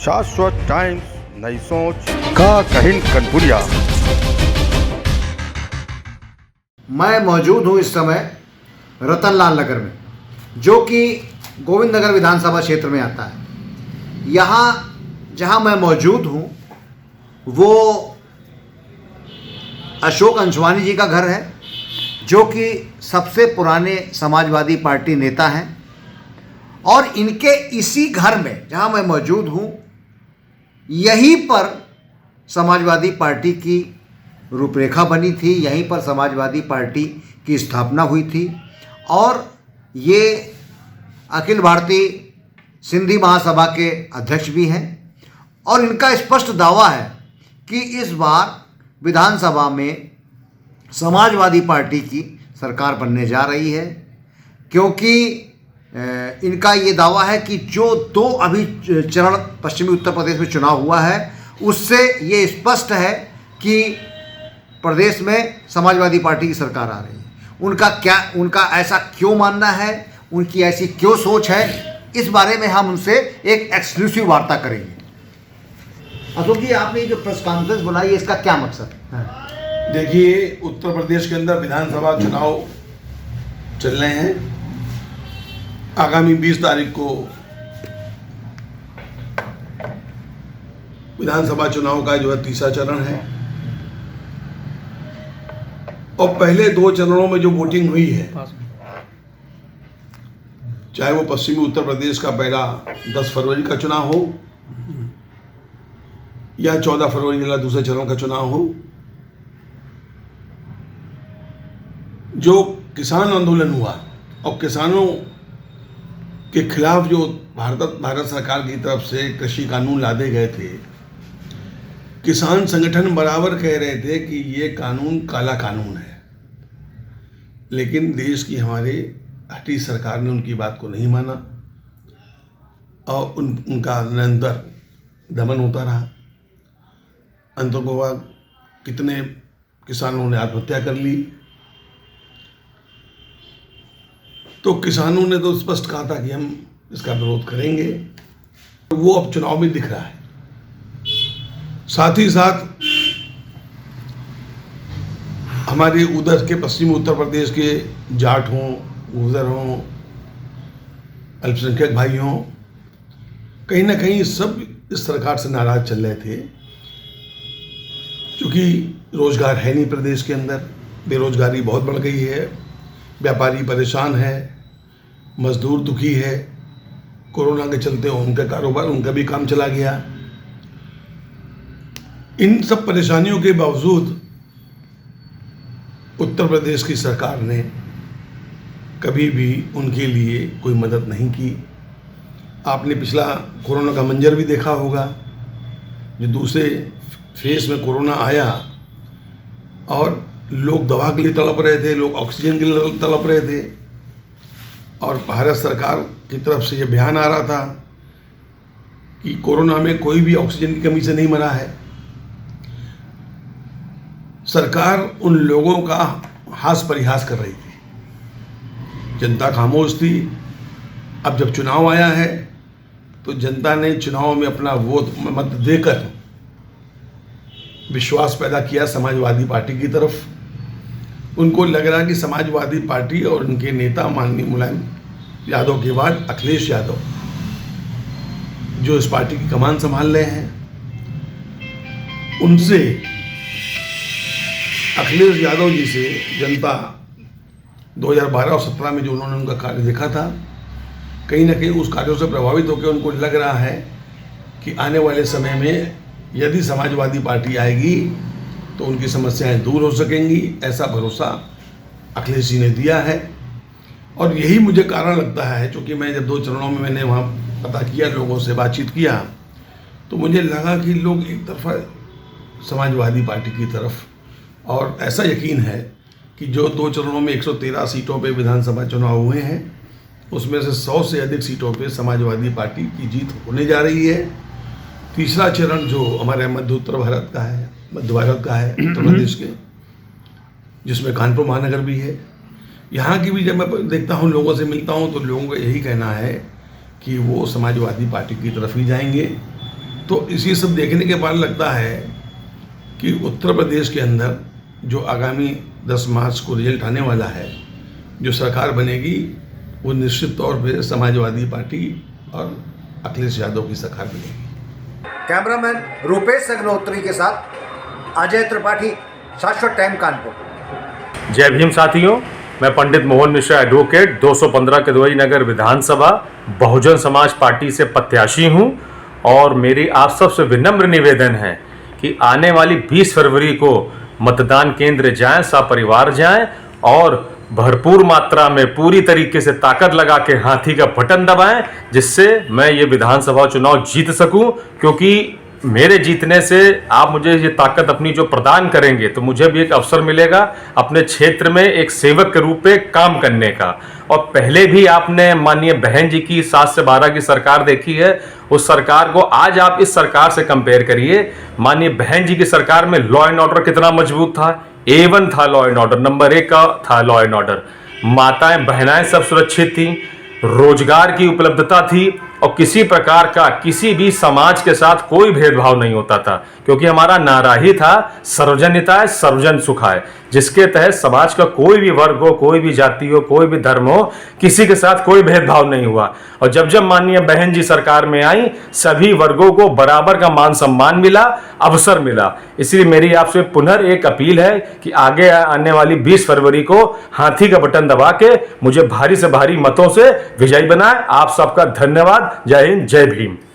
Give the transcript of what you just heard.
शाश्वत टाइम्स, नई सोच का कहिन कनपुरिया। मैं मौजूद हूँ इस समय रतनलाल नगर में, जो कि गोविंद नगर विधानसभा क्षेत्र में आता है। यहाँ जहाँ मैं मौजूद हूँ वो अशोक अंशवानी जी का घर है, जो कि सबसे पुराने समाजवादी पार्टी नेता हैं। और इनके इसी घर में जहाँ मैं मौजूद हूँ, यहीं पर समाजवादी पार्टी की रूपरेखा बनी थी, यहीं पर समाजवादी पार्टी की स्थापना हुई थी। और ये अखिल भारतीय सिंधी महासभा के अध्यक्ष भी हैं। और इनका स्पष्ट दावा है कि इस बार विधानसभा में समाजवादी पार्टी की सरकार बनने जा रही है, क्योंकि इनका ये दावा है कि जो दो अभी चरण पश्चिमी उत्तर प्रदेश में चुनाव हुआ है, उससे ये स्पष्ट है कि प्रदेश में समाजवादी पार्टी की सरकार आ रही है। उनका ऐसा क्यों मानना है, उनकी ऐसी क्यों सोच है, इस बारे में हम उनसे एक एक्सक्लूसिव वार्ता करेंगे। अशोक जी, आपने जो प्रेस कॉन्फ्रेंस बुलाई है, इसका क्या मकसद है? देखिए, उत्तर प्रदेश के अंदर विधानसभा चुनाव चल रहे हैं। आगामी 20 तारीख को विधानसभा चुनाव का जो है तीसरा चरण है। और पहले दो चरणों में जो वोटिंग हुई है, चाहे वो पश्चिमी उत्तर प्रदेश का पहला 10 फरवरी का चुनाव हो या 14 फरवरी वाला दूसरे चरण का चुनाव हो, जो किसान आंदोलन हुआ और किसानों के खिलाफ जो भारत सरकार की तरफ से कृषि कानून लादे गए थे, किसान संगठन बराबर कह रहे थे कि ये कानून काला कानून है। लेकिन देश की हमारे हटी सरकार ने उनकी बात को नहीं माना और उनका निरंतर दमन होता रहा। अंततः कितने किसानों ने आत्महत्या कर ली। तो किसानों ने तो स्पष्ट कहा था कि हम इसका विरोध करेंगे। वो अब चुनाव में दिख रहा है। साथ ही साथ हमारे उधर के पश्चिमी उत्तर प्रदेश के जाट हों, गुर्जर हों, अल्पसंख्यक भाई हों, कहीं ना कहीं सब इस सरकार से नाराज चल रहे थे, क्योंकि रोजगार है नहीं प्रदेश के अंदर, बेरोजगारी बहुत बढ़ गई है, व्यापारी परेशान है, मजदूर दुखी है, कोरोना के चलते उनका कारोबार, उनका भी काम चला गया। इन सब परेशानियों के बावजूद उत्तर प्रदेश की सरकार ने कभी भी उनके लिए कोई मदद नहीं की। आपने पिछला कोरोना का मंजर भी देखा होगा, जो दूसरे फेज में कोरोना आया और लोग दवा के लिए तड़प रहे थे, लोग ऑक्सीजन के लिए तड़प रहे थे। और भारत सरकार की तरफ से ये बयान आ रहा था कि कोरोना में कोई भी ऑक्सीजन की कमी से नहीं मरा है। सरकार उन लोगों का हास परिहास कर रही थी। जनता खामोश थी। अब जब चुनाव आया है तो जनता ने चुनाव में अपना वोट मत देकर विश्वास पैदा किया समाजवादी पार्टी की तरफ। उनको लग रहा कि समाजवादी पार्टी और उनके नेता माननीय मुलायम यादव के बाद अखिलेश यादव, जो इस पार्टी की कमान संभाल रहे हैं, उनसे अखिलेश यादव जी से जनता 2012 और 17 में जो उन्होंने उनका कार्य देखा था, कहीं ना कहीं उस कार्यों से प्रभावित होकर उनको लग रहा है कि आने वाले समय में यदि समाजवादी पार्टी आएगी तो उनकी समस्याएं दूर हो सकेंगी। ऐसा भरोसा अखिलेश जी ने दिया है। और यही मुझे कारण लगता है, क्योंकि मैं जब 2 चरणों में मैंने वहाँ पता किया, लोगों से बातचीत किया, तो मुझे लगा कि लोग एक तरफा समाजवादी पार्टी की तरफ, और ऐसा यकीन है कि जो 2 चरणों में 113 सीटों पे विधानसभा चुनाव हुए हैं, उसमें से 100 से अधिक सीटों पे समाजवादी पार्टी की जीत होने जा रही है। तीसरा चरण जो हमारे मध्य भारत का है, उत्तर प्रदेश के, जिसमें कानपुर महानगर भी है, यहाँ की भी जब मैं देखता हूँ, लोगों से मिलता हूँ, तो लोगों का यही कहना है कि वो समाजवादी पार्टी की तरफ ही जाएंगे। तो इसी सब देखने के बाद लगता है कि उत्तर प्रदेश के अंदर जो आगामी 10 मार्च को रिजल्ट आने वाला है, जो सरकार बनेगी वो निश्चित तौर पे समाजवादी पार्टी और अखिलेश यादव की सरकार बनेगी। कैमरामैन रूपेश अग्निहोत्री के साथ अजय त्रिपाठी, शाश्वत टाइम कानपुर। जय भीम साथियों, मैं पंडित मोहन मिश्रा एडवोकेट 215 केदवई नगर विधानसभा बहुजन समाज पार्टी से प्रत्याशी हूं और मेरी आप सबसे विनम्र निवेदन है कि आने वाली 20 फरवरी को मतदान केंद्र जाएं, सपरिवार जाएं और भरपूर मात्रा में पूरी तरीके से ताकत लगा के हाथी का बटन दबाएं, जिससे मैं ये विधानसभा चुनाव जीत सकूं। क्योंकि मेरे जीतने से आप मुझे ये ताकत अपनी जो प्रदान करेंगे तो मुझे भी एक अवसर मिलेगा अपने क्षेत्र में एक सेवक के रूप में काम करने का। और पहले भी आपने माननीय बहन जी की 7 से 12 की सरकार देखी है, उस सरकार को आज आप इस सरकार से कंपेयर करिए। माननीय बहन जी की सरकार में लॉ एंड ऑर्डर कितना मजबूत था, A1 था लॉ एंड ऑर्डर, नंबर 1 का था लॉ एंड ऑर्डर। माताएं बहनाएं सब सुरक्षित थी, रोजगार की उपलब्धता थी और किसी प्रकार का किसी भी समाज के साथ कोई भेदभाव नहीं होता था, क्योंकि हमारा नारा ही था सर्वजनिताय सर्वजन सुखाय, जिसके तहत समाज का कोई भी वर्ग हो, कोई भी जाति हो, कोई भी धर्म हो, किसी के साथ कोई भेदभाव नहीं हुआ। और जब जब माननीय बहन जी सरकार में आई, सभी वर्गों को बराबर का मान सम्मान मिला, अवसर मिला। इसलिए मेरी आपसे पुनः एक अपील है कि आगे आने वाली 20 फरवरी को हाथी का बटन दबा के मुझे भारी से भारी मतों से विजयी बनाए। आप सबका धन्यवाद। जय हिंद, जय भीम।